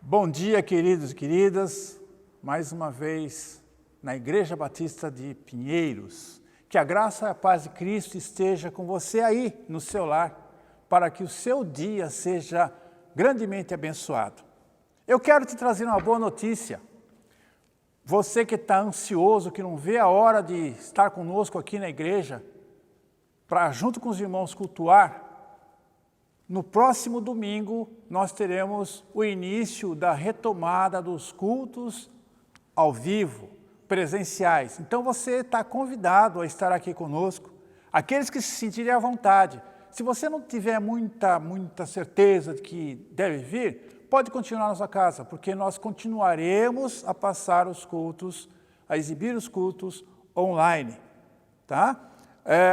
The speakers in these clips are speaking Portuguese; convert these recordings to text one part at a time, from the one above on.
Bom dia, queridos e queridas, mais uma vez na Igreja Batista de Pinheiros. Que a graça e a paz de Cristo esteja com você aí no seu lar, para que o seu dia seja grandemente abençoado. Eu quero te trazer uma boa notícia. Você que está ansioso, que não vê a hora de estar conosco aqui na igreja, para junto com os irmãos cultuar, no próximo domingo, nós teremos o início da retomada dos cultos ao vivo, presenciais. Então você está convidado a estar aqui conosco. Aqueles que se sentirem à vontade. Se você não tiver muita certeza de que deve vir, pode continuar na sua casa, porque nós continuaremos a passar os cultos, a exibir os cultos online. Tá?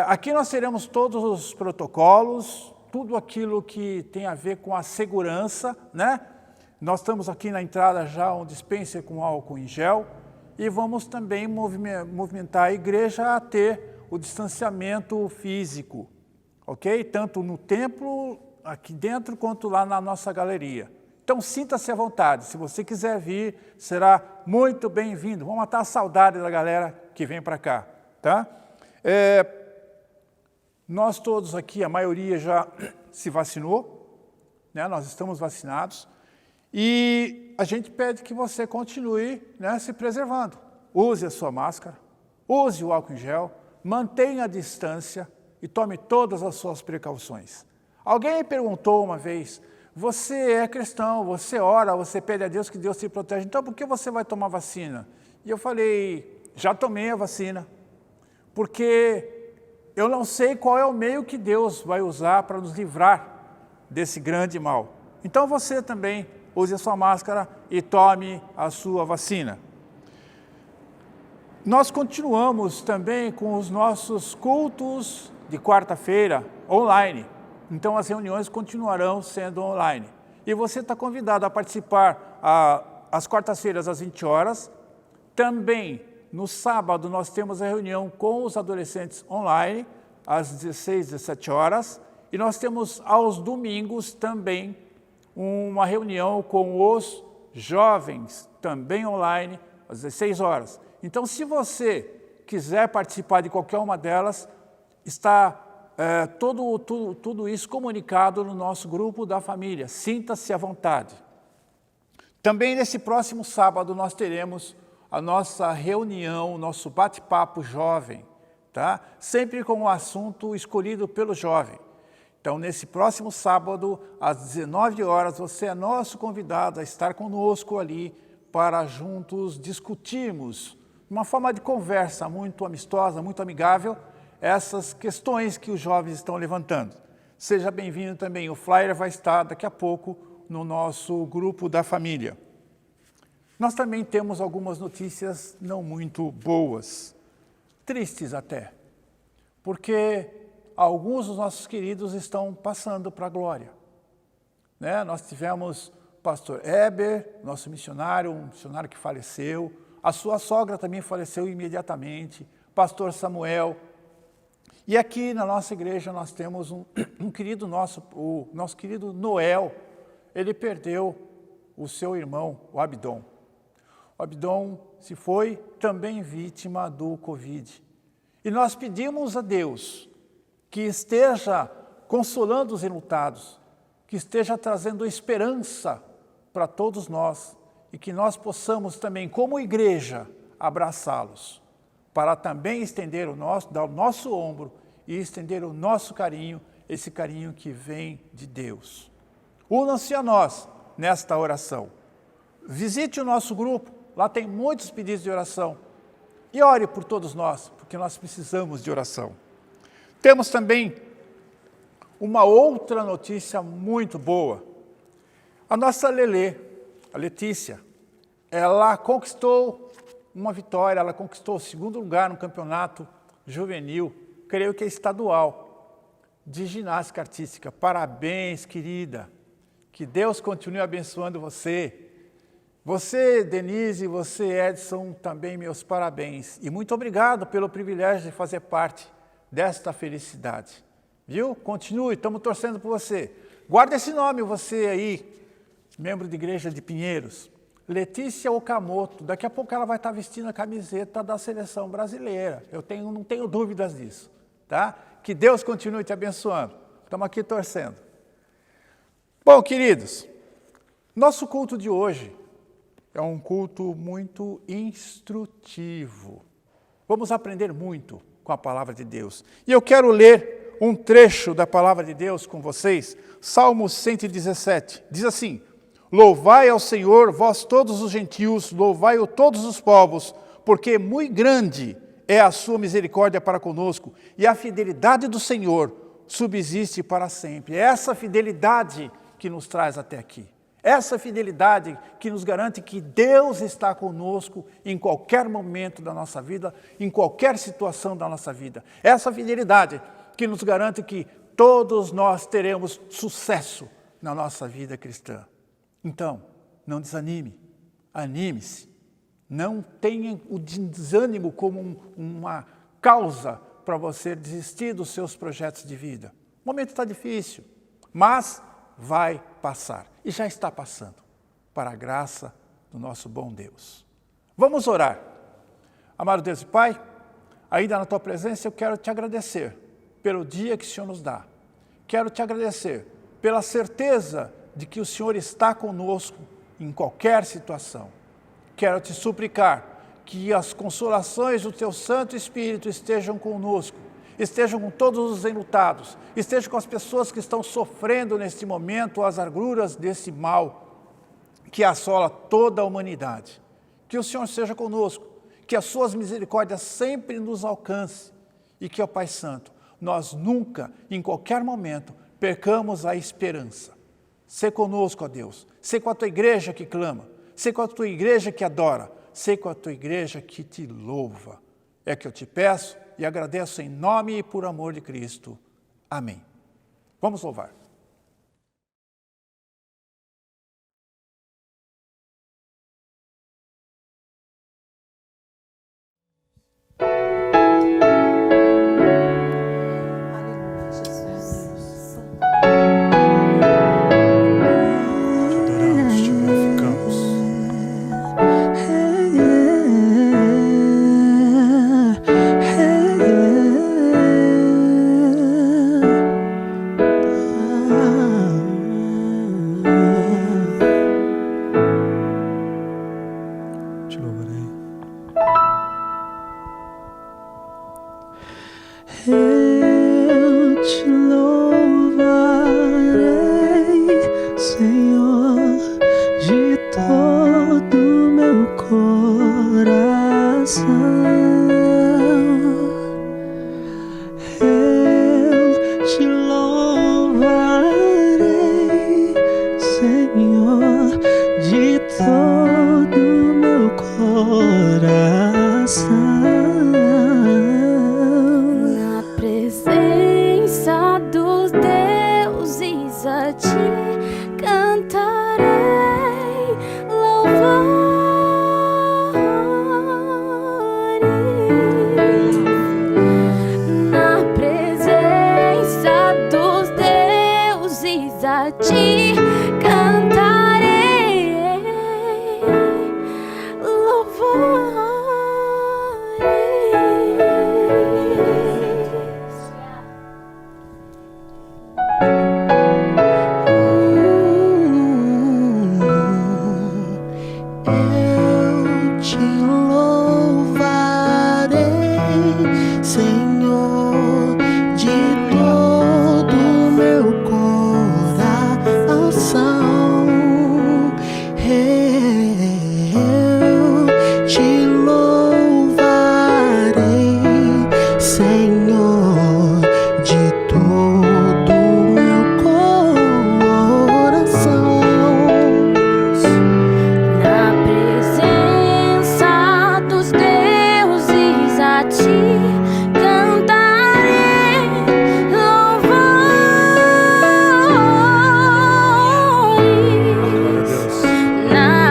Aqui nós teremos todos os protocolos, tudo aquilo que tem a ver com a segurança, né? Nós estamos aqui na entrada já um dispenser com álcool em gel e vamos também movimentar a igreja a ter o distanciamento físico, ok? Tanto no templo, aqui dentro, quanto lá na nossa galeria. Então sinta-se à vontade, se você quiser vir, será muito bem-vindo. Vamos matar a saudade da galera que vem para cá, tá? Nós todos aqui, a maioria já se vacinou, né? Nós estamos vacinados e a gente pede que você continue, né, se preservando. Use a sua máscara, use o álcool em gel, mantenha a distância e tome todas as suas precauções. Alguém me perguntou uma vez, você é cristão, você ora, você pede a Deus que Deus te protege, então por que você vai tomar vacina? E eu falei, já tomei a vacina, porque eu não sei qual é o meio que Deus vai usar para nos livrar desse grande mal. Então você também use a sua máscara e tome a sua vacina. Nós continuamos também com os nossos cultos de quarta-feira online. Então as reuniões continuarão sendo online. E você está convidado a participar às quartas-feiras às 20 horas. Também no sábado, nós temos a reunião com os adolescentes online, às 16, 17 horas. E nós temos aos domingos também uma reunião com os jovens, também online, às 16 horas. Então, se você quiser participar de qualquer uma delas, está tudo isso comunicado no nosso grupo da família. Sinta-se à vontade. Também nesse próximo sábado, nós teremos a nossa reunião, nosso bate-papo jovem, tá? Sempre com um assunto escolhido pelo jovem. Então, nesse próximo sábado, às 19 horas, você é nosso convidado a estar conosco ali para juntos discutirmos, de uma forma de conversa muito amistosa, muito amigável, essas questões que os jovens estão levantando. Seja bem-vindo também, o flyer vai estar daqui a pouco no nosso grupo da família. Nós também temos algumas notícias não muito boas, tristes até, porque alguns dos nossos queridos estão passando para a glória. Né? Nós tivemos o pastor Heber, nosso missionário, um missionário que faleceu, a sua sogra também faleceu imediatamente, pastor Samuel. E aqui na nossa igreja nós temos um querido nosso, o nosso querido Noel, ele perdeu o seu irmão, o Abdon. O Abdon se foi também vítima do Covid. E nós pedimos a Deus que esteja consolando os enlutados, que esteja trazendo esperança para todos nós e que nós possamos também, como igreja, abraçá-los, para também estender dar o nosso ombro e estender o nosso carinho, esse carinho que vem de Deus. Unam-se a nós nesta oração. Visite o nosso grupo, lá tem muitos pedidos de oração. E ore por todos nós, porque nós precisamos de oração. Temos também uma outra notícia muito boa. A nossa Lelê, a Letícia, ela conquistou uma vitória, ela conquistou o 2º lugar no campeonato juvenil, creio que é estadual, de ginástica artística. Parabéns, querida. Que Deus continue abençoando você. Você, Denise, você, Edson, também meus parabéns. E muito obrigado pelo privilégio de fazer parte desta felicidade. Viu? Continue, estamos torcendo por você. Guarda esse nome, você aí, membro de igreja de Pinheiros. Letícia Okamoto, daqui a pouco ela vai estar vestindo a camiseta da seleção brasileira. Não tenho dúvidas disso, tá? Que Deus continue te abençoando. Estamos aqui torcendo. Bom, queridos, nosso culto de hoje é um culto muito instrutivo. Vamos aprender muito com a palavra de Deus. E eu quero ler um trecho da palavra de Deus com vocês, Salmo 117. Diz assim: louvai ao Senhor, vós todos os gentios, louvai-o todos os povos, porque muito grande é a sua misericórdia para conosco, e a fidelidade do Senhor subsiste para sempre. É essa fidelidade que nos traz até aqui. Essa fidelidade que nos garante que Deus está conosco em qualquer momento da nossa vida, em qualquer situação da nossa vida. Essa fidelidade que nos garante que todos nós teremos sucesso na nossa vida cristã. Então, não desanime, anime-se. Não tenha o desânimo como uma causa para você desistir dos seus projetos de vida. O momento está difícil, mas vai passar. E já está passando, para a graça do nosso bom Deus. Vamos orar. Amado Deus e Pai, ainda na Tua presença eu quero te agradecer pelo dia que o Senhor nos dá. Quero te agradecer pela certeza de que o Senhor está conosco em qualquer situação. Quero te suplicar que as consolações do Teu Santo Espírito estejam conosco, estejam com todos os enlutados, estejam com as pessoas que estão sofrendo neste momento as agruras desse mal que assola toda a humanidade. Que o Senhor seja conosco, que as suas misericórdias sempre nos alcance e que, ó Pai Santo, nós nunca, em qualquer momento, percamos a esperança. Sê conosco, ó Deus, sê com a Tua igreja que clama, sê com a Tua igreja que adora, sê com a Tua igreja que te louva. É que eu te peço e agradeço em nome e por amor de Cristo. Amém. Vamos louvar. Eu te louvarei, Senhor, de todo meu coração. Eu te louvarei, Senhor, de todo meu coração. Na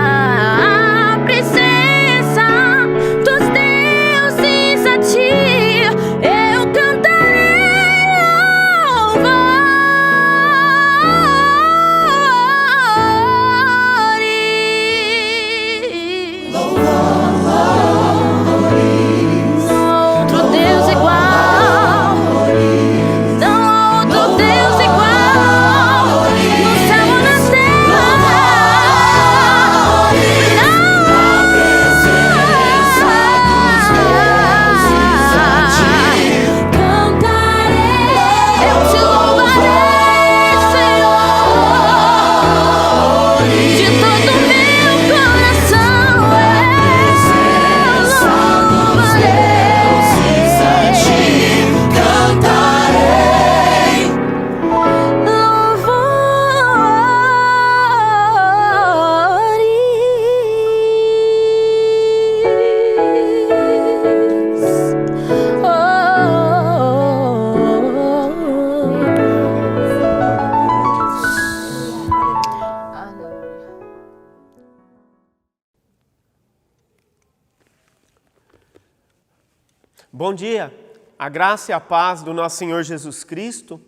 Bom dia, a graça e a paz do nosso Senhor Jesus Cristo.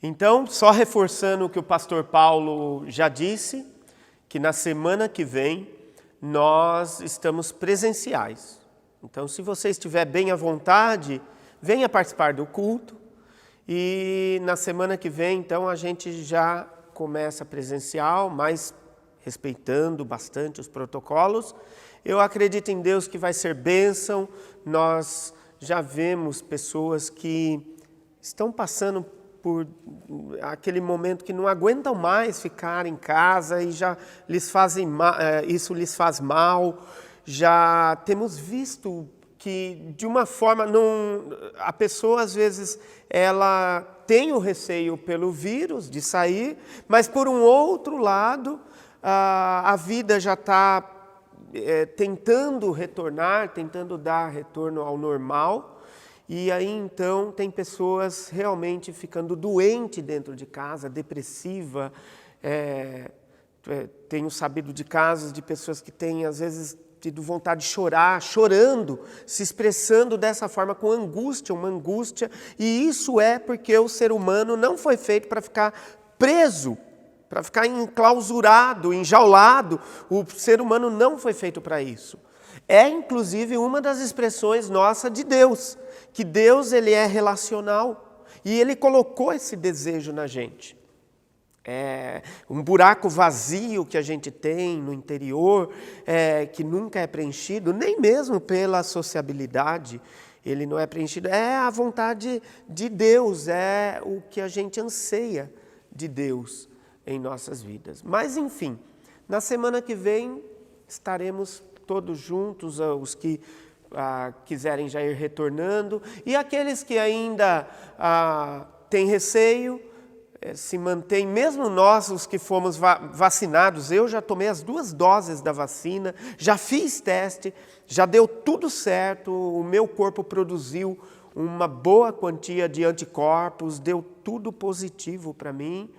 Então, só reforçando o que o pastor Paulo já disse, que na semana que vem nós estamos presenciais. Então, se você estiver bem à vontade, venha participar do culto. E na semana que vem, então, a gente já começa presencial, mas respeitando bastante os protocolos. Eu acredito em Deus que vai ser bênção. Nós já vemos pessoas que estão passando por aquele momento que não aguentam mais ficar em casa e já lhes fazem isso lhes faz mal. Já temos visto que de uma forma a pessoa às vezes ela tem o receio pelo vírus de sair, mas por um outro lado a vida já está tentando retornar, tentando dar retorno ao normal. E aí então tem pessoas realmente ficando doentes dentro de casa, depressiva. Tenho sabido de casos de pessoas que têm às vezes tido vontade de chorar, chorando, se expressando dessa forma com angústia, uma angústia. E isso é porque o ser humano não foi feito para ficar preso, para ficar enclausurado, enjaulado. O ser humano não foi feito para isso. É inclusive uma das expressões nossa de Deus, que Deus ele é relacional e Ele colocou esse desejo na gente. É um buraco vazio que a gente tem no interior, que nunca é preenchido, nem mesmo pela sociabilidade, ele não é preenchido. É a vontade de Deus, é o que a gente anseia de Deus em nossas vidas. Mas enfim, na semana que vem estaremos todos juntos, os que quiserem já ir retornando, e aqueles que ainda têm receio, se mantém, mesmo nós, os que fomos vacinados. Eu já tomei as 2 doses da vacina, já fiz teste, já deu tudo certo, o meu corpo produziu uma boa quantia de anticorpos, deu tudo positivo para mim,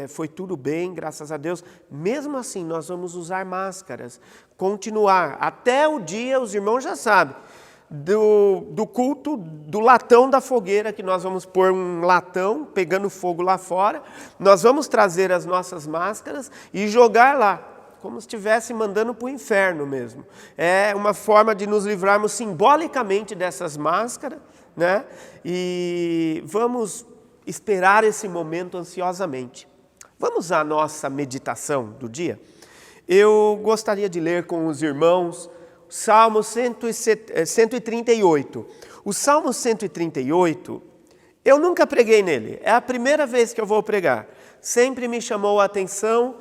foi tudo bem, graças a Deus. Mesmo assim, nós vamos usar máscaras, continuar, até o dia, os irmãos já sabem, do culto do latão da fogueira, que nós vamos pôr um latão pegando fogo lá fora, nós vamos trazer as nossas máscaras e jogar lá, como se estivesse mandando para o inferno mesmo. É uma forma de nos livrarmos simbolicamente dessas máscaras, né? E vamos esperar esse momento ansiosamente. Vamos à nossa meditação do dia? Eu gostaria de ler com os irmãos Salmo 138. O Salmo 138, eu nunca preguei nele, é a primeira vez que eu vou pregar. Sempre me chamou a atenção,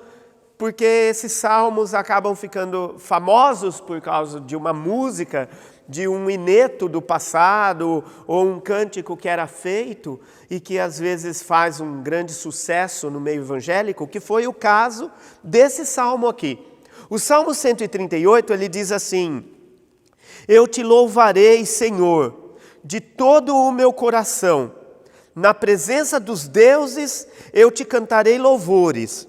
porque esses salmos acabam ficando famosos por causa de uma música, de um ineto do passado, ou um cântico que era feito e que às vezes faz um grande sucesso no meio evangélico, que foi o caso desse salmo aqui. O Salmo 138, ele diz assim: eu te louvarei, Senhor, de todo o meu coração. Na presença dos deuses, eu te cantarei louvores.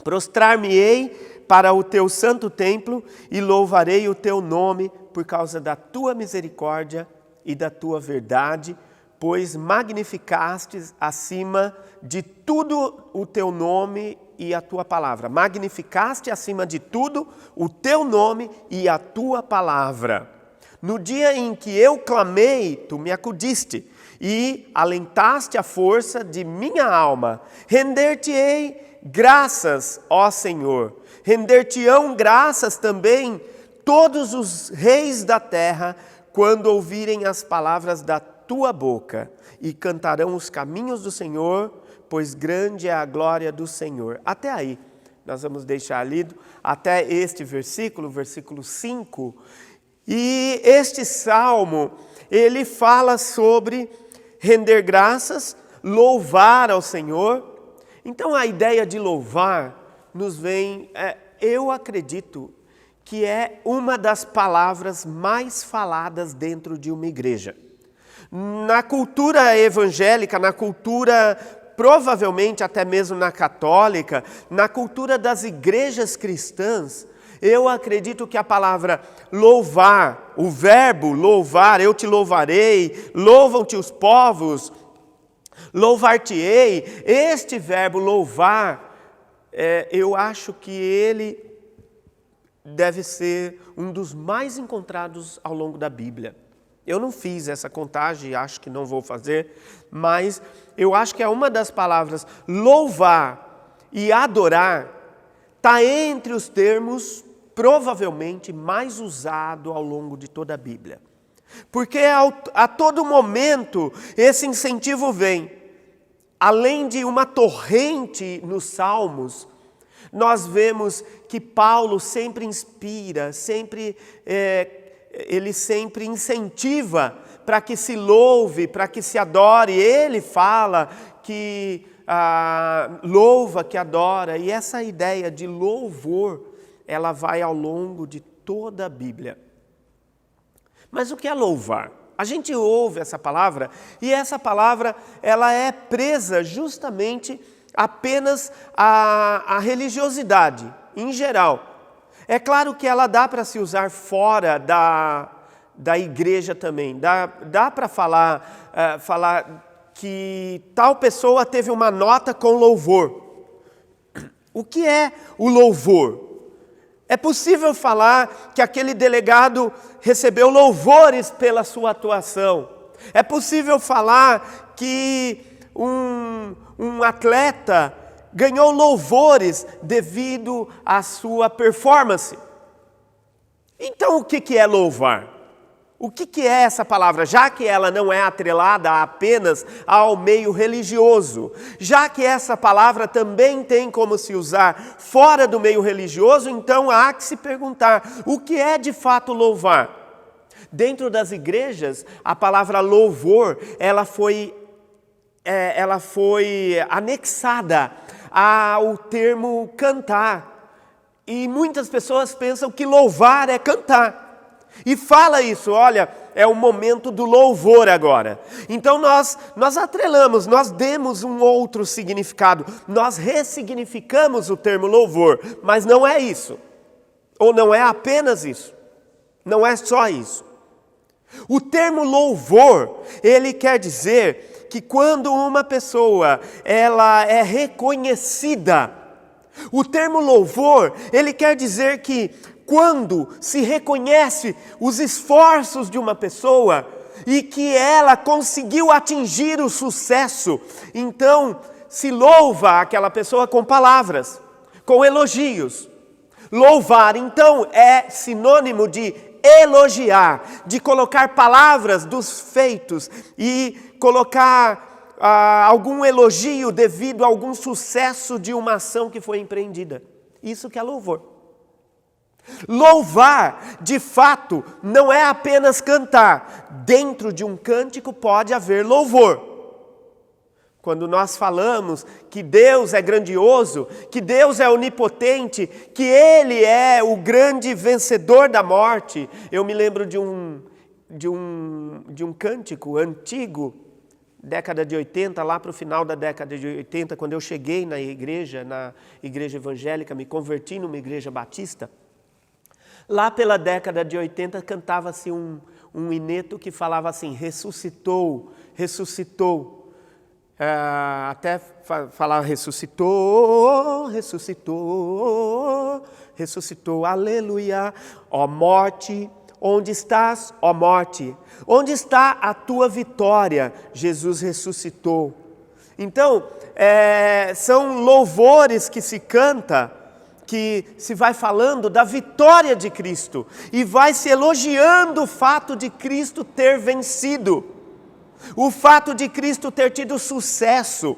Prostrar-me-ei para o teu santo templo e louvarei o teu nome por causa da tua misericórdia e da tua verdade, pois magnificastes acima de tudo o teu nome e a tua palavra. Magnificaste acima de tudo o teu nome e a tua palavra. No dia em que eu clamei, tu me acudiste e alentaste a força de minha alma. Render-te-ei graças, ó Senhor. Render-te-ão graças também todos os reis da terra, quando ouvirem as palavras da tua boca, e cantarão os caminhos do Senhor, pois grande é a glória do Senhor. Até aí, nós vamos deixar lido até este versículo, versículo 5. E este salmo, ele fala sobre render graças, louvar ao Senhor. Então a ideia de louvar nos vem, eu acredito que é uma das palavras mais faladas dentro de uma igreja. Na cultura evangélica, na cultura provavelmente até mesmo na católica, na cultura das igrejas cristãs, Eu acredito que a palavra louvar, o verbo louvar, eu te louvarei, louvam-te os povos, louvar-te-ei, este verbo louvar, eu acho que ele deve ser um dos mais encontrados ao longo da Bíblia. Eu não fiz essa contagem, acho que não vou fazer, mas eu acho que é uma das palavras louvar e adorar está entre os termos provavelmente mais usado ao longo de toda a Bíblia. Porque a todo momento esse incentivo vem. Além de uma torrente nos Salmos, nós vemos que Paulo sempre inspira, ele sempre incentiva para que se louve, para que se adore. Ele fala que louva, que adora. E essa ideia de louvor, ela vai ao longo de toda a Bíblia. Mas o que é louvar? A gente ouve essa palavra e essa palavra ela é presa justamente apenas à religiosidade em geral. É claro que ela dá para se usar fora da igreja também. Dá para falar que tal pessoa teve uma nota com louvor. O que é o louvor? É possível falar que aquele delegado recebeu louvores pela sua atuação. É possível falar que um atleta ganhou louvores devido à sua performance. Então, o que é louvar? O que é essa palavra? Já que ela não é atrelada apenas ao meio religioso, já que essa palavra também tem como se usar fora do meio religioso, então há que se perguntar, o que é de fato louvar? Dentro das igrejas, a palavra louvor, ela foi anexada ao termo cantar. E muitas pessoas pensam que louvar é cantar. E fala isso, olha, é o momento do louvor agora. Então nós atrelamos, nós demos um outro significado, nós ressignificamos o termo louvor, mas não é isso. Ou não é apenas isso. Não é só isso. O termo louvor, ele quer dizer que quando uma pessoa ela é reconhecida, o termo louvor, ele quer dizer que quando se reconhece os esforços de uma pessoa e que ela conseguiu atingir o sucesso, então se louva aquela pessoa com palavras, com elogios. Louvar, então, é sinônimo de elogiar, de colocar palavras dos feitos e colocar algum elogio devido a algum sucesso de uma ação que foi empreendida. Isso que é louvor. Louvar, de fato, não é apenas cantar. Dentro de um cântico pode haver louvor. Quando nós falamos que Deus é grandioso, que Deus é onipotente, que Ele é o grande vencedor da morte. Eu me lembro de um cântico antigo, década de 80, lá para o final da década de 80, quando eu cheguei na igreja evangélica, me converti numa igreja batista. Lá pela década de 80 cantava-se um hineto que falava assim, ressuscitou, ressuscitou. Até falar ressuscitou, ressuscitou, ressuscitou, aleluia. Ó morte, onde estás, ó morte? Onde está a tua vitória? Jesus ressuscitou. Então, são louvores que se canta, que se vai falando da vitória de Cristo e vai se elogiando o fato de Cristo ter vencido, o fato de Cristo ter tido sucesso.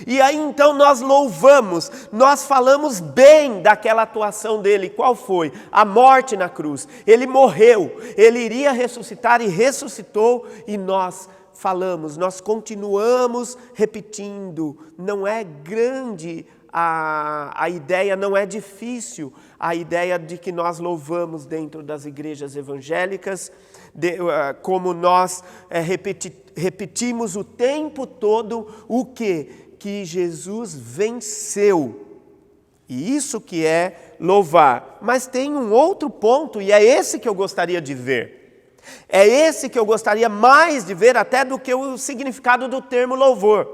E aí então nós louvamos, nós falamos bem daquela atuação dele. Qual foi? A morte na cruz. Ele morreu, ele iria ressuscitar e ressuscitou e nós falamos, nós continuamos repetindo. Não é grande a ideia, não é difícil a ideia de que nós louvamos dentro das igrejas evangélicas, como nós repetimos o tempo todo o quê? Que Jesus venceu. E isso que é louvar. Mas tem um outro ponto, e é esse que eu gostaria de ver. É esse que eu gostaria mais de ver até do que o significado do termo louvor.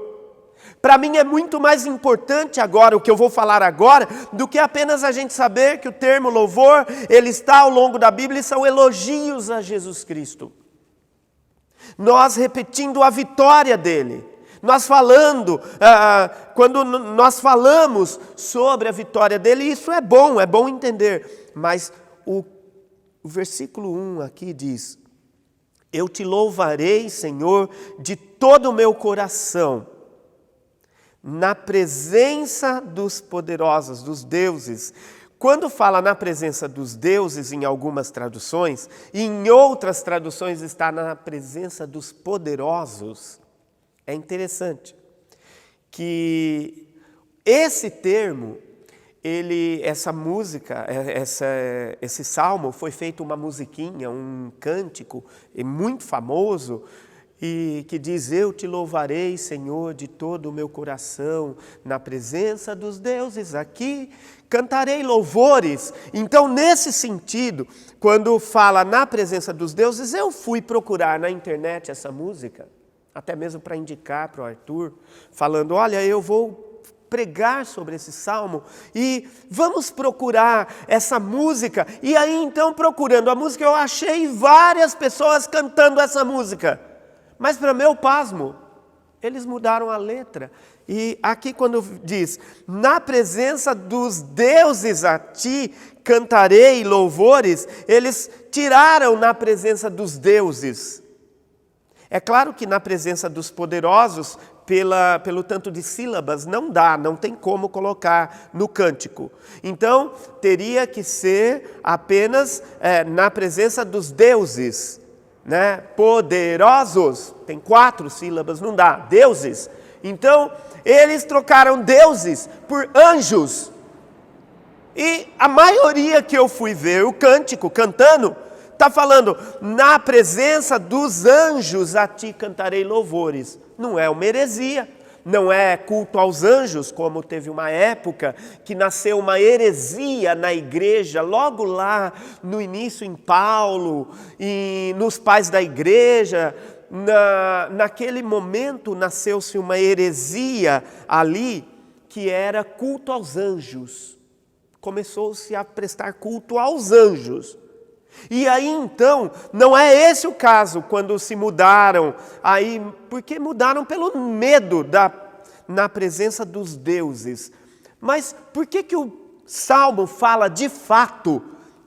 Para mim é muito mais importante agora, o que eu vou falar agora, do que apenas a gente saber que o termo louvor, ele está ao longo da Bíblia e são elogios a Jesus Cristo. Nós repetindo a vitória dele. Nós falando, quando nós falamos sobre a vitória dele, isso é bom entender. Mas o versículo 1 aqui diz: eu te louvarei, Senhor, de todo o meu coração, na presença dos poderosos, dos deuses. Quando fala na presença dos deuses em algumas traduções, e em outras traduções está na presença dos poderosos, é interessante que esse termo, essa música, esse salmo foi feito uma musiquinha, um cântico muito famoso, e que diz: eu te louvarei, Senhor, de todo o meu coração, na presença dos deuses, aqui cantarei louvores. Então, nesse sentido, quando fala na presença dos deuses, eu fui procurar na internet essa música, até mesmo para indicar para o Arthur, falando: olha, eu vou pregar sobre esse salmo e vamos procurar essa música. E aí, então, procurando a música, eu achei várias pessoas cantando essa música. Mas, para meu pasmo, eles mudaram a letra. E aqui quando diz: na presença dos deuses a ti cantarei louvores, eles tiraram na presença dos deuses. É claro que na presença dos poderosos, pelo tanto de sílabas, não tem como colocar no cântico. Então, teria que ser apenas na presença dos deuses. Né? Poderosos, tem 4 sílabas, não dá, deuses. Então, eles trocaram deuses por anjos. E a maioria que eu fui ver o cântico cantando, está falando: na presença dos anjos a ti cantarei louvores. Não é uma heresia, não é culto aos anjos, como teve uma época que nasceu uma heresia na igreja, logo lá no início em Paulo e nos pais da igreja. Naquele momento nasceu-se uma heresia ali, que era culto aos anjos. Começou-se a prestar culto aos anjos. E aí então, não é esse o caso quando se mudaram, aí, porque mudaram pelo medo na presença dos deuses. Mas por que o Salmo fala de fato,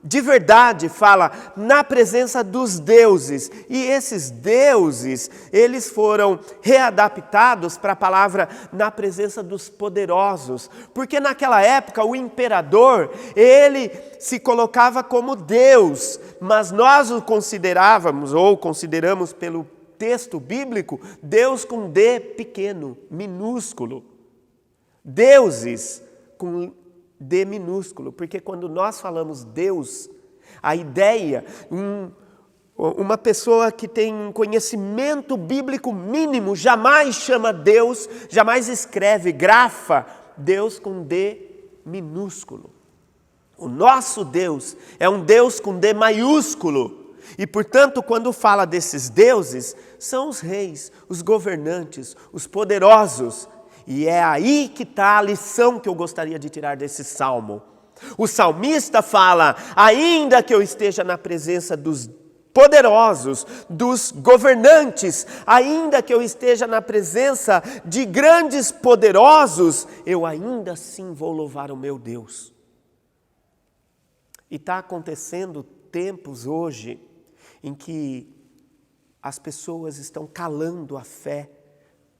de verdade, fala na presença dos deuses? E esses deuses, eles foram readaptados para a palavra na presença dos poderosos. Porque naquela época o imperador, ele se colocava como Deus, mas nós o considerávamos, ou consideramos pelo texto bíblico, Deus com D pequeno, minúsculo. Deuses com D minúsculo, porque quando nós falamos Deus, a ideia, uma pessoa que tem um conhecimento bíblico mínimo, jamais chama Deus, jamais escreve, grafa Deus com D minúsculo. O nosso Deus é um Deus com D maiúsculo. E, portanto, quando fala desses deuses, são os reis, os governantes, os poderosos. E é aí que está a lição que eu gostaria de tirar desse salmo. O salmista fala: ainda que eu esteja na presença dos poderosos, dos governantes, ainda que eu esteja na presença de grandes poderosos, eu ainda assim vou louvar o meu Deus. E está acontecendo tempos hoje em que as pessoas estão calando a fé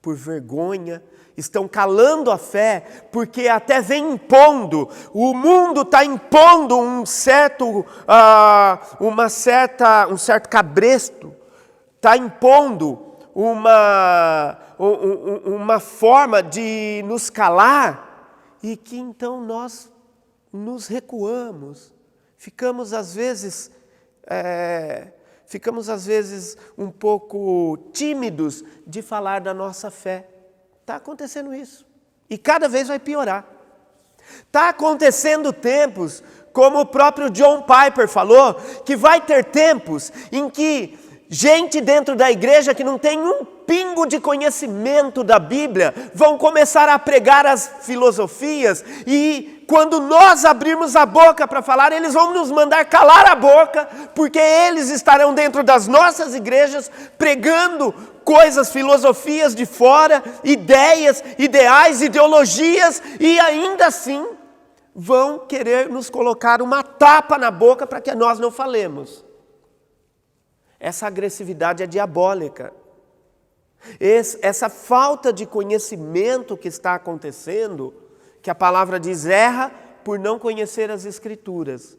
por vergonha, estão calando a fé porque até vem impondo, o mundo está impondo um certo cabresto, está impondo uma forma de nos calar, e que então nós nos recuamos, ficamos às vezes um pouco tímidos de falar da nossa fé. Está acontecendo isso. E cada vez vai piorar. Está acontecendo tempos, como o próprio John Piper falou, que vai ter tempos em que gente dentro da igreja que não tem um pingo de conhecimento da Bíblia vão começar a pregar as filosofias, e quando nós abrirmos a boca para falar, eles vão nos mandar calar a boca, porque eles estarão dentro das nossas igrejas pregando coisas, filosofias de fora, ideias, ideais, ideologias, e ainda assim vão querer nos colocar uma tapa na boca para que nós não falemos. Essa agressividade é diabólica. Essa falta de conhecimento que está acontecendo, que a palavra diz, erra por não conhecer as Escrituras.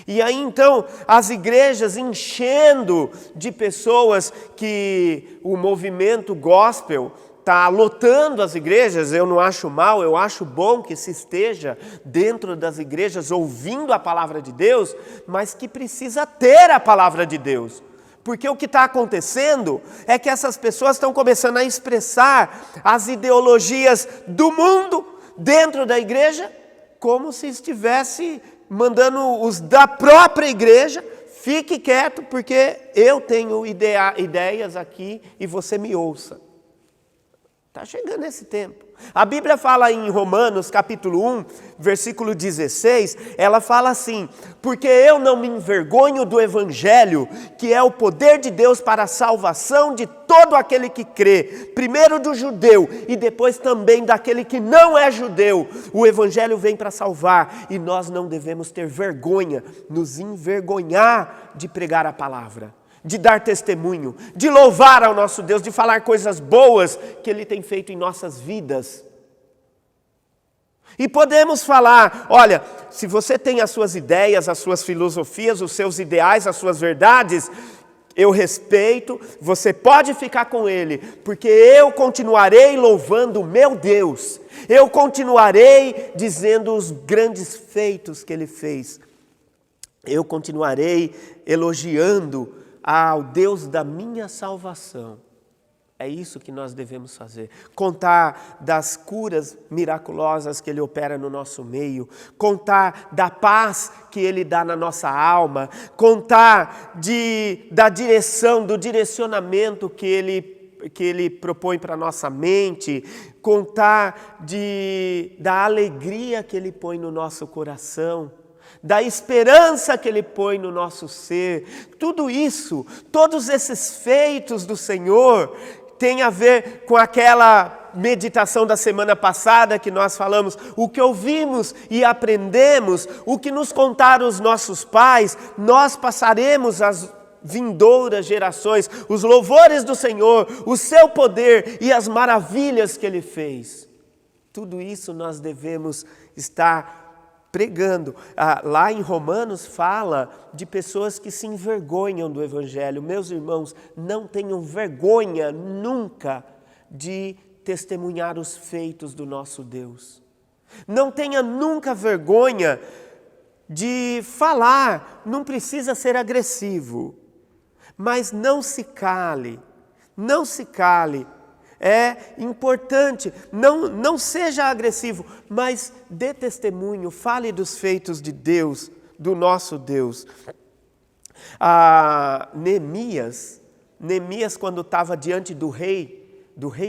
E aí então as igrejas enchendo de pessoas, que o movimento gospel está lotando as igrejas. Eu não acho mal, eu acho bom que se esteja dentro das igrejas ouvindo a palavra de Deus, mas que precisa ter a palavra de Deus. Porque o que está acontecendo é que essas pessoas estão começando a expressar as ideologias do mundo dentro da igreja, como se estivesse mandando os da própria igreja, fique quieto porque eu tenho ideias aqui e você me ouça. Está chegando esse tempo. A Bíblia fala em Romanos capítulo 1, versículo 16, ela fala assim: porque eu não me envergonho do Evangelho, que é o poder de Deus para a salvação de todo aquele que crê, primeiro do judeu e depois também daquele que não é judeu. O Evangelho vem para salvar e nós não devemos ter vergonha, nos envergonhar de pregar a palavra, de dar testemunho, de louvar ao nosso Deus, de falar coisas boas que Ele tem feito em nossas vidas. E podemos falar, olha, se você tem as suas ideias, as suas filosofias, os seus ideais, as suas verdades, eu respeito, você pode ficar com Ele, porque eu continuarei louvando o meu Deus, eu continuarei dizendo os grandes feitos que Ele fez, eu continuarei elogiando ao Deus da minha salvação. É isso que nós devemos fazer. Contar das curas miraculosas que Ele opera no nosso meio. Contar da paz que Ele dá na nossa alma. Contar da direção, do direcionamento que Ele propõe para a nossa mente. Contar da alegria que Ele põe no nosso coração, da esperança que Ele põe no nosso ser. Tudo isso, todos esses feitos do Senhor tem a ver com aquela meditação da semana passada que nós falamos, o que ouvimos e aprendemos, o que nos contaram os nossos pais, nós passaremos às vindouras gerações, os louvores do Senhor, o seu poder e as maravilhas que Ele fez. Tudo isso nós devemos estar pregando. Lá em Romanos fala de pessoas que se envergonham do Evangelho. Meus irmãos, não tenham vergonha nunca de testemunhar os feitos do nosso Deus. Não tenha nunca vergonha de falar, não precisa ser agressivo, mas não se cale, não se cale. É importante, não seja agressivo, mas dê testemunho, fale dos feitos de Deus, do nosso Deus. Neemias, quando estava diante do rei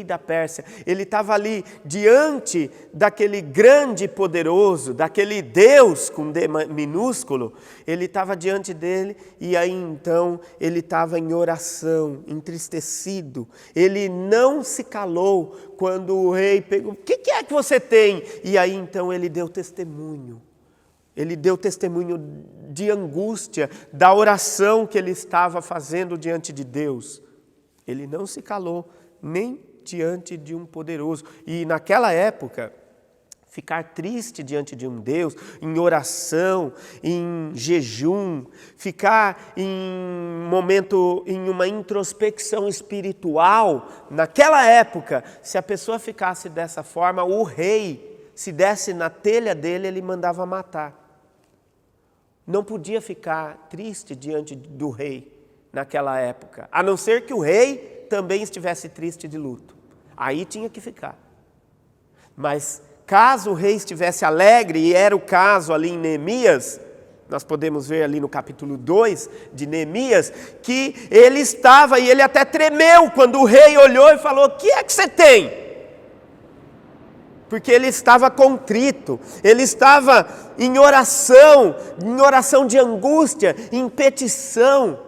da Pérsia, ele estava ali diante daquele grande e poderoso, daquele Deus com D minúsculo, ele estava diante dele e aí então ele estava em oração, entristecido, ele não se calou quando o rei pegou, o que é que você tem? E aí então ele deu testemunho de angústia, da oração que ele estava fazendo diante de Deus. Ele não se calou, nem diante de um poderoso. E naquela época, ficar triste diante de um Deus, em oração, em jejum, ficar em uma introspecção espiritual, naquela época, se a pessoa ficasse dessa forma, o rei, se desse na telha dele, ele mandava matar. Não podia ficar triste diante do rei naquela época, a não ser que o rei também estivesse triste de luto. Aí tinha que ficar. Mas caso o rei estivesse alegre, e era o caso ali em Neemias, nós podemos ver ali no capítulo 2 de Neemias, que ele estava, e ele até tremeu quando o rei olhou e falou: o que é que você tem? Porque ele estava contrito, ele estava em oração de angústia, em petição.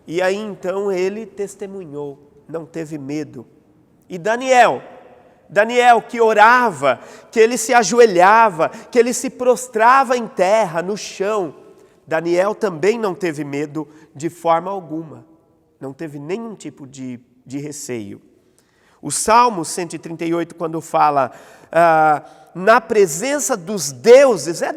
E aí então ele testemunhou, não teve medo. E Daniel que orava, que ele se ajoelhava, que ele se prostrava em terra, no chão, Daniel também não teve medo de forma alguma, não teve nenhum tipo de receio. O Salmo 138, quando fala na presença dos deuses, é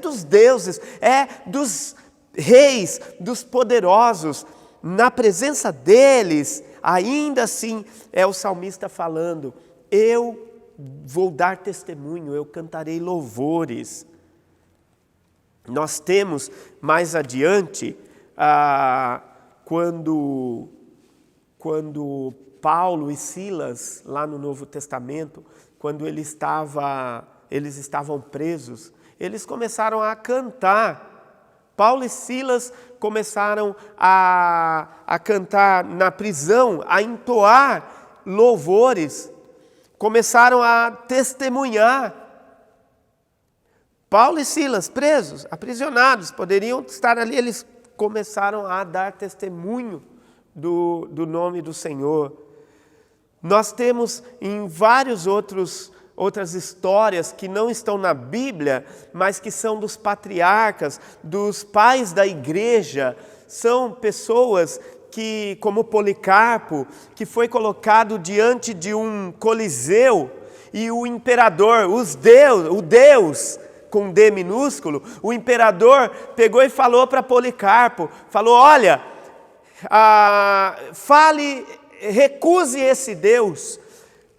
dos reis, dos poderosos, na presença deles, ainda assim é o salmista falando: eu vou dar testemunho, eu cantarei louvores. Nós temos mais adiante, quando Paulo e Silas, lá no Novo Testamento, quando eles estavam presos, eles começaram a cantar. Paulo e Silas começaram a cantar na prisão, a entoar louvores, começaram a testemunhar. Paulo e Silas, presos, aprisionados, poderiam estar ali, eles começaram a dar testemunho do nome do Senhor. Nós temos em várias outras histórias que não estão na Bíblia, mas que são dos patriarcas, dos pais da igreja, são pessoas que, como Policarpo, que foi colocado diante de um coliseu, e o imperador, o Deus com D minúsculo, o imperador pegou e falou para Policarpo, falou: olha, recuse esse Deus,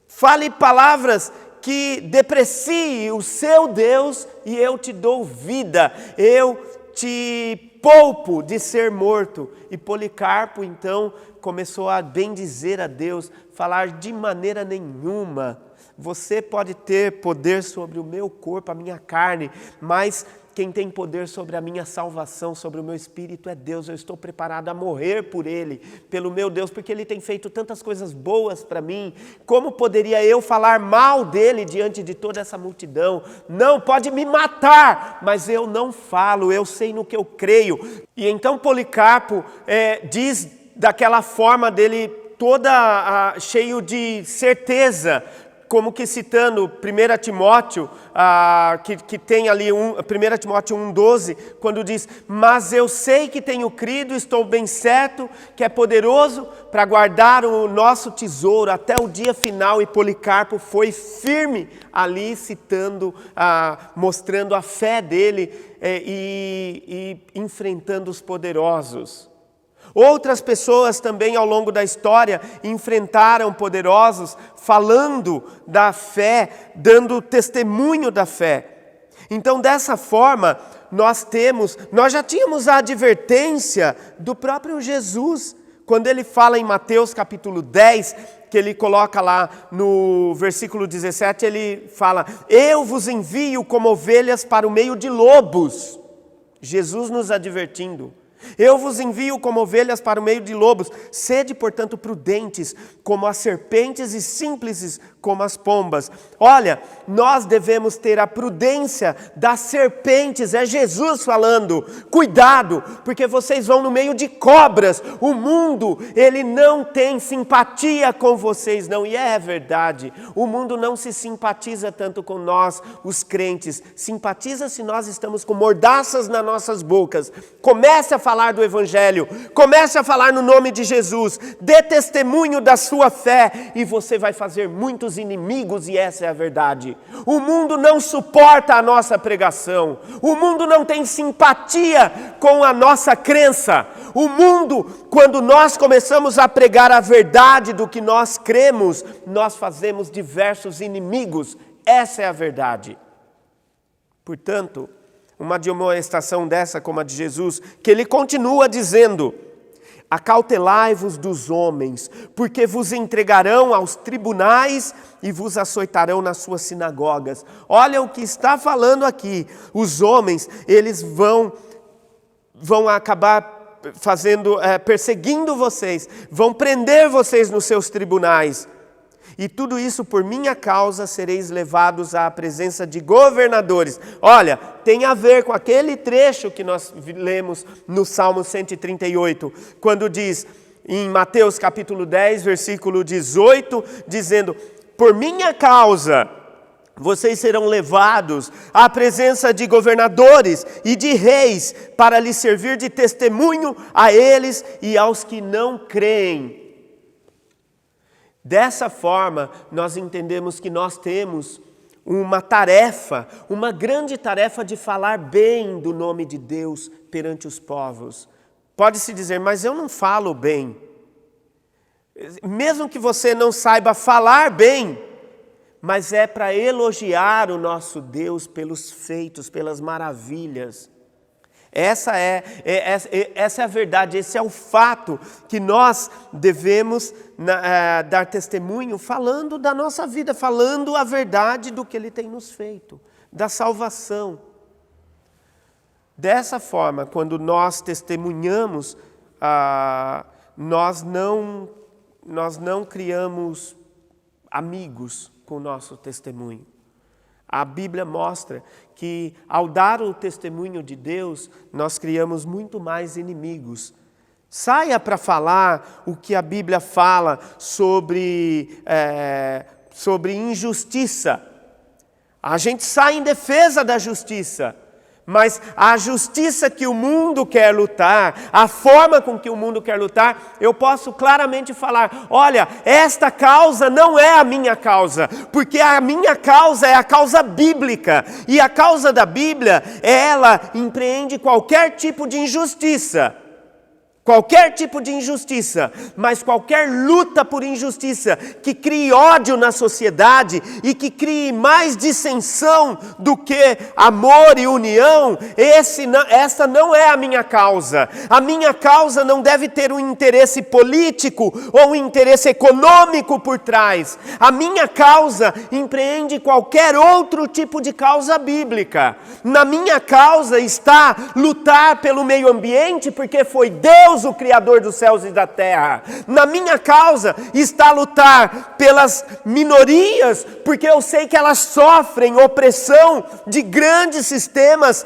fale palavras que depreciem o seu Deus, e eu te dou vida, eu te poupo de ser morto. E Policarpo então começou a bendizer a Deus, falar: de maneira nenhuma, você pode ter poder sobre o meu corpo, a minha carne, mas quem tem poder sobre a minha salvação, sobre o meu espírito é Deus. Eu estou preparado a morrer por Ele, pelo meu Deus, porque Ele tem feito tantas coisas boas para mim. Como poderia eu falar mal dEle diante de toda essa multidão? Não, pode me matar, mas eu não falo, eu sei no que eu creio. E então Policarpo diz daquela forma dele, toda cheio de certeza, como que citando 1 Timóteo, que tem ali 1 Timóteo 1,12, quando diz: mas eu sei que tenho crido, estou bem certo, que é poderoso para guardar o nosso tesouro até o dia final. E Policarpo foi firme ali, citando, mostrando a fé dele e enfrentando os poderosos. Outras pessoas também ao longo da história enfrentaram poderosos, falando da fé, dando testemunho da fé. Então, dessa forma, nós já tínhamos a advertência do próprio Jesus, quando ele fala em Mateus capítulo 10, que ele coloca lá no versículo 17, ele fala: eu vos envio como ovelhas para o meio de lobos. Jesus nos advertindo. Eu vos envio como ovelhas para o meio de lobos. Sede, portanto, prudentes como as serpentes e simples como as pombas. Olha, nós devemos ter a prudência das serpentes. É Jesus falando. Cuidado, porque vocês vão no meio de cobras. O mundo, ele não tem simpatia com vocês, não. E é verdade. O mundo não se simpatiza tanto com nós, os crentes. Simpatiza se nós estamos com mordaças nas nossas bocas. Comece a falar do Evangelho, comece a falar no nome de Jesus, dê testemunho da sua fé, e você vai fazer muitos inimigos, e essa é a verdade. O mundo não suporta a nossa pregação, o mundo não tem simpatia com a nossa crença. O mundo, quando nós começamos a pregar a verdade do que nós cremos, nós fazemos diversos inimigos, essa é a verdade. Portanto, uma demonstração dessa como a de Jesus, que ele continua dizendo: Acautelai-vos dos homens, porque vos entregarão aos tribunais e vos açoitarão nas suas sinagogas. Olha o que está falando aqui. Os homens, eles vão acabar perseguindo vocês, vão prender vocês nos seus tribunais. E tudo isso por minha causa sereis levados à presença de governadores. Olha, tem a ver com aquele trecho que nós lemos no Salmo 138, quando diz em Mateus capítulo 10, versículo 18, dizendo: por minha causa vocês serão levados à presença de governadores e de reis para lhes servir de testemunho a eles e aos que não creem. Dessa forma, nós entendemos que nós temos uma tarefa, uma grande tarefa de falar bem do nome de Deus perante os povos. Pode-se dizer, mas eu não falo bem. Mesmo que você não saiba falar bem, mas é para elogiar o nosso Deus pelos feitos, pelas maravilhas. Essa é a verdade, esse é o fato que nós devemos dar testemunho, falando da nossa vida, falando a verdade do que Ele tem nos feito, da salvação. Dessa forma, quando nós testemunhamos, nós não criamos amigos com o nosso testemunho. A Bíblia mostra que, ao dar o testemunho de Deus, nós criamos muito mais inimigos. Saia para falar o que a Bíblia fala sobre injustiça. A gente sai em defesa da justiça. Mas a justiça que o mundo quer lutar, a forma com que o mundo quer lutar, eu posso claramente falar, olha, esta causa não é a minha causa, porque a minha causa é a causa bíblica, e a causa da Bíblia, ela empreende qualquer tipo de injustiça. Qualquer tipo de injustiça, mas qualquer luta por injustiça que crie ódio na sociedade e que crie mais dissensão do que amor e união, essa não é a minha causa. A minha causa não deve ter um interesse político ou um interesse econômico por trás. A minha causa empreende qualquer outro tipo de causa bíblica. Na minha causa está lutar pelo meio ambiente, porque foi Deus o Criador dos céus e da terra. Na minha causa está lutar pelas minorias, porque eu sei que elas sofrem opressão de grandes sistemas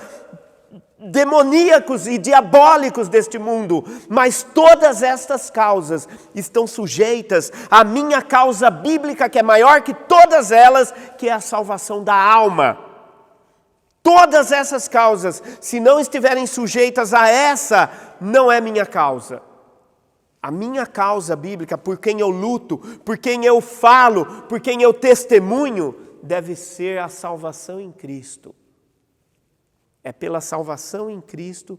demoníacos e diabólicos deste mundo, mas todas estas causas estão sujeitas à minha causa bíblica, que é maior que todas elas, que é a salvação da alma. Todas essas causas, se não estiverem sujeitas a essa, não é minha causa. A minha causa bíblica, por quem eu luto, por quem eu falo, por quem eu testemunho, deve ser a salvação em Cristo. É pela salvação em Cristo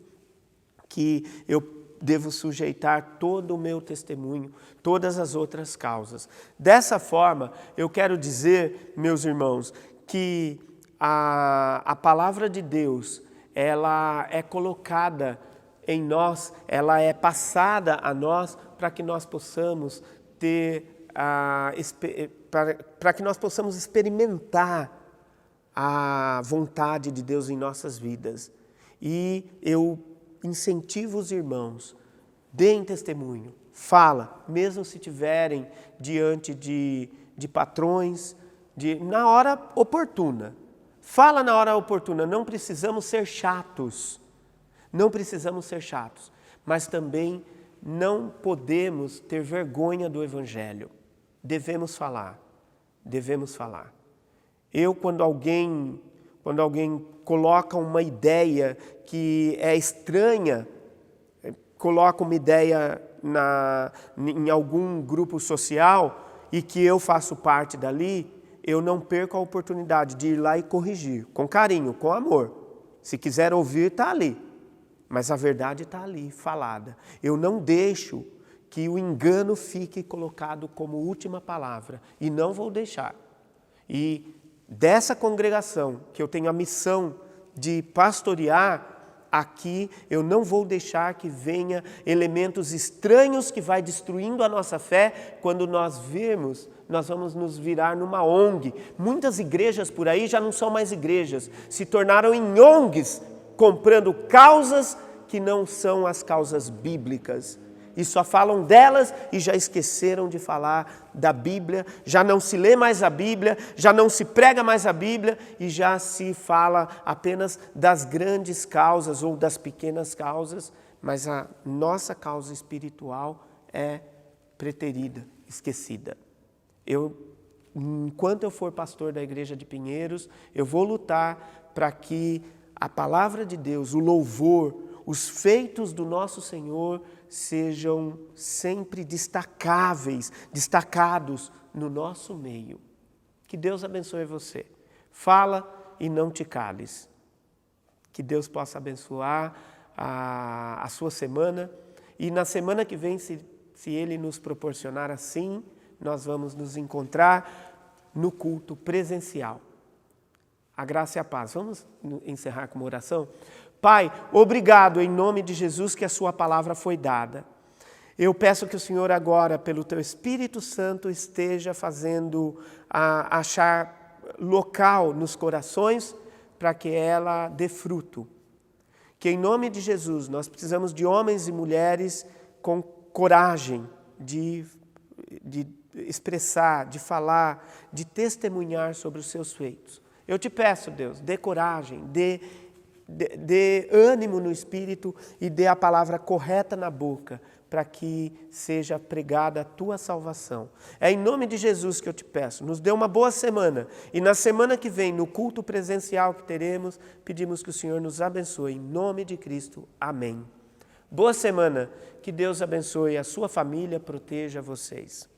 que eu devo sujeitar todo o meu testemunho, todas as outras causas. Dessa forma, eu quero dizer, meus irmãos, que a palavra de Deus, ela é colocada em nós, ela é passada a nós para que nós possamos para que nós possamos experimentar a vontade de Deus em nossas vidas. E eu incentivo os irmãos, deem testemunho, fala, mesmo se estiverem diante de patrões, na hora oportuna. Fala na hora oportuna, não precisamos ser chatos, mas também não podemos ter vergonha do Evangelho. Devemos falar. Quando alguém coloca uma ideia que é estranha, coloca uma ideia em algum grupo social e que eu faço parte dali, eu não perco a oportunidade de ir lá e corrigir, com carinho, com amor. Se quiser ouvir, está ali. Mas a verdade está ali, falada. Eu não deixo que o engano fique colocado como última palavra. E não vou deixar. E dessa congregação, que eu tenho a missão de pastorear, aqui, eu não vou deixar que venha elementos estranhos que vai destruindo a nossa fé. Quando nós virmos, nós vamos nos virar numa ONG. Muitas igrejas por aí já não são mais igrejas, se tornaram em ONGs, comprando causas que não são as causas bíblicas. E só falam delas e já esqueceram de falar da Bíblia, já não se lê mais a Bíblia, já não se prega mais a Bíblia e já se fala apenas das grandes causas ou das pequenas causas, mas a nossa causa espiritual é preterida, esquecida. Enquanto eu for pastor da igreja de Pinheiros, eu vou lutar para que a palavra de Deus, o louvor, os feitos do nosso Senhor sejam sempre destacados no nosso meio. Que Deus abençoe você. Fala e não te cales. Que Deus possa abençoar a sua semana. E na semana que vem, se Ele nos proporcionar assim, nós vamos nos encontrar no culto presencial. A graça e a paz. Vamos encerrar com uma oração? Pai, obrigado em nome de Jesus que a sua palavra foi dada. Eu peço que o Senhor agora, pelo teu Espírito Santo, esteja fazendo achar local nos corações para que ela dê fruto. Que em nome de Jesus nós precisamos de homens e mulheres com coragem de expressar, de falar, de testemunhar sobre os seus feitos. Eu te peço, Deus, dê coragem, dê ânimo no espírito e dê a palavra correta na boca para que seja pregada a tua salvação. É em nome de Jesus que eu te peço. Nos dê uma boa semana e na semana que vem, no culto presencial que teremos, pedimos que o Senhor nos abençoe. Em nome de Cristo. Amém. Boa semana. Que Deus abençoe a sua família, proteja vocês.